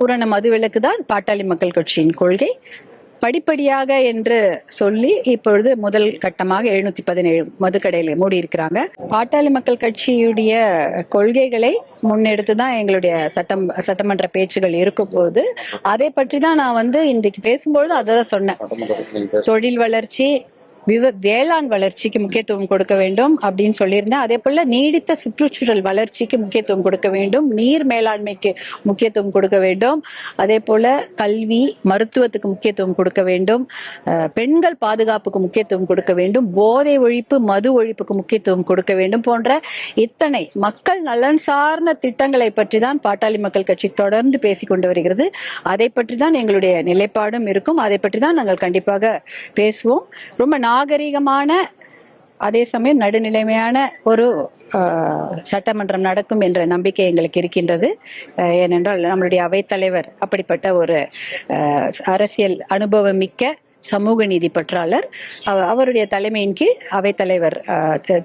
பூரண மதுவிலக்கு தான் பாட்டாளி மக்கள் கட்சியின் கொள்கை. படிப்படியாக என்று சொல்லி இப்பொழுது முதல் கட்டமாக 717 மதுக்கடைகளை மூடி இருக்கிறாங்க. பாட்டாளி மக்கள் கட்சியுடைய கொள்கைகளை முன்னெடுத்து தான் எங்களுடைய சட்டமன்ற பேச்சுகள் இருக்கும் போது அதை பற்றி தான் நான் இன்றைக்கு பேசும்பொழுது அதான் சொன்னேன். தொழில் வளர்ச்சி, வேளாண் வளர்ச்சிக்கு முக்கியத்துவம் கொடுக்க வேண்டும் அப்படின்னு சொல்லியிருந்தேன். அதே போல நீடித்த சுற்றுச்சூழல் வளர்ச்சிக்கு முக்கியத்துவம் கொடுக்க வேண்டும், நீர் மேலாண்மைக்கு முக்கியத்துவம் கொடுக்க வேண்டும், அதே போல கல்வி மருத்துவத்துக்கு முக்கியத்துவம் கொடுக்க வேண்டும், பெண்கள் பாதுகாப்புக்கு முக்கியத்துவம் கொடுக்க வேண்டும், போதை ஒழிப்பு மது ஒழிப்புக்கு முக்கியத்துவம் கொடுக்க வேண்டும் போன்ற இத்தனை மக்கள் நலன் சார்ந்த திட்டங்களை பற்றி தான் பாட்டாளி மக்கள் கட்சி தொடர்ந்து பேசிக் கொண்டு வருகிறது. அதை பற்றி தான் எங்களுடைய நிலைப்பாடும் இருக்கும். அதை பற்றி தான் நாங்கள் கண்டிப்பாக பேசுவோம். ரொம்ப நாகரிகமான அதே சமயம் நடுநிலைமையான ஒரு சட்டமன்றம் நடக்கும் என்ற நம்பிக்கை எங்களுக்கு இருக்கின்றது. ஏனென்றால் நம்மளுடைய அவைத்தலைவர் அப்படிப்பட்ட ஒரு அரசியல் அனுபவம் மிக்க சமூக நீதி பற்றாளர். அவருடைய தலைமையின் கீழ் அவைத்தலைவர்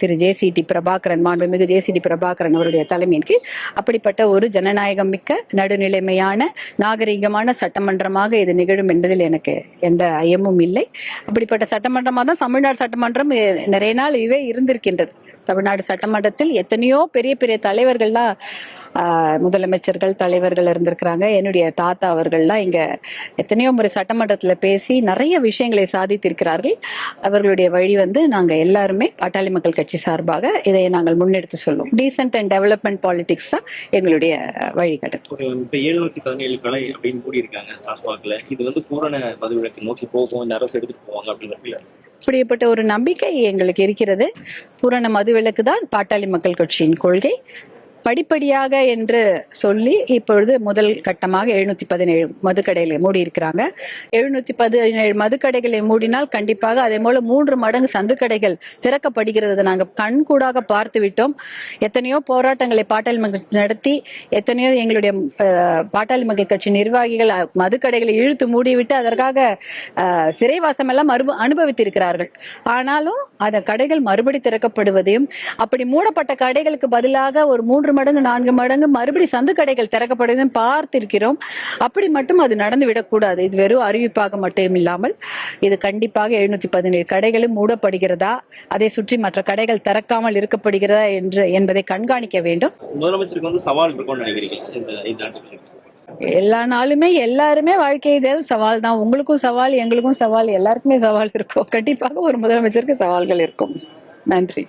திரு ஜேசிடி பிரபாகரன், மாண்புமிகு ஜேசிடி பிரபாகரன் அவருடைய தலைமையின் கீழ் அப்படிப்பட்ட ஒரு ஜனநாயகம் மிக்க நடுநிலைமையான நாகரிகமான சட்டமன்றமாக இது நிகழும் என்பதில் எனக்கு எந்த ஐயமும் இல்லை. அப்படிப்பட்ட சட்டமன்றமாக தான் தமிழ்நாடு சட்டமன்றம் நிறைய நாள் இருந்திருக்கின்றது. தமிழ்நாடு சட்டமன்றத்தில் எத்தனையோ பெரிய பெரிய தலைவர்கள்லாம், முதலமைச்சர்கள், தலைவர்கள் இருந்திருக்கிறாங்க. என்னுடைய தாத்தா அவர்கள்லாம் இங்க எத்தனையோ முறை சட்டமன்றத்துல பேசி நிறைய விஷயங்களை சாதித்திருக்கிறார்கள். அவர்களுடைய வழி நாங்க எல்லாருமே பாட்டாளி மக்கள் கட்சி சார்பாக இதை நாங்கள் முன்னெடுத்து சொல்லுவோம். டீசென்ட் அண்ட் டெவலப்மெண்ட் பாலிடிக்ஸ் தான் எங்களுடைய வழிகாட்டு. 717 கடை அப்படின்னு கூடியிருக்காங்க டாஸ்மாக்ல. இது பூரண மதுவிலக்கு நோக்கி போகும், இந்த அரசு எடுத்துட்டு போவாங்க அப்படின்னு இப்படிப்பட்ட ஒரு நம்பிக்கை எங்களுக்கு இருக்கிறது. பூரண மதுவிலக்கு தான் பாட்டாளி மக்கள் கட்சியின் கொள்கை. படிப்படியாக என்று சொல்லி இப்பொழுது முதல் கட்டமாக 717 மதுக்கடைகளை மூடி இருக்கிறாங்க. 717 மதுக்கடைகளை மூடினால் கண்டிப்பாக அதே போல 3 மடங்கு சந்துக்கடைகள் திறக்கப்படுகிறது நாங்கள் கண்கூடாக பார்த்து விட்டோம். எத்தனையோ போராட்டங்களை பாட்டாளி மக்கள் நடத்தி, எத்தனையோ எங்களுடைய பாட்டாளி மக்கள் கட்சி நிர்வாகிகள் மதுக்கடைகளை இழுத்து மூடிவிட்டு அதற்காக சிறைவாசம் எல்லாம் அனுபவித்திருக்கிறார்கள். ஆனாலும் அந்த கடைகள் மறுபடி திறக்கப்படுவதையும், அப்படி மூடப்பட்ட கடைகளுக்கு பதிலாக ஒரு 3 மடங்கு 4 மடங்கு மறுபடி சந்து கடைகள் திறக்கப்படுவதையும் பார்த்திருக்கிறோம். அப்படி மட்டும் அது நடந்து விடக்கூடாது. இது வெறும் அறிவிப்பாக மட்டும் இல்லாமல் இது கண்டிப்பாக 717 கடைகளும் மூடப்படுகிறதா, அதை சுற்றி மற்ற கடைகள் திறக்காமல் இருக்கப்படுகிறதா என்பதை கண்காணிக்க வேண்டும். முதலமைச்சருக்கு சவால் இருக்கும்னு நினைக்கிறீங்க? எல்லா நாளுமே எல்லாருமே வாழ்க்கையில் சவால் தான். உங்களுக்கும் சவால், எங்களுக்கும் சவால், எல்லாருக்குமே சவால் இருக்கும். கண்டிப்பாக ஒரு முதலமைச்சருக்கு சவால்கள் இருக்கும். நன்றி.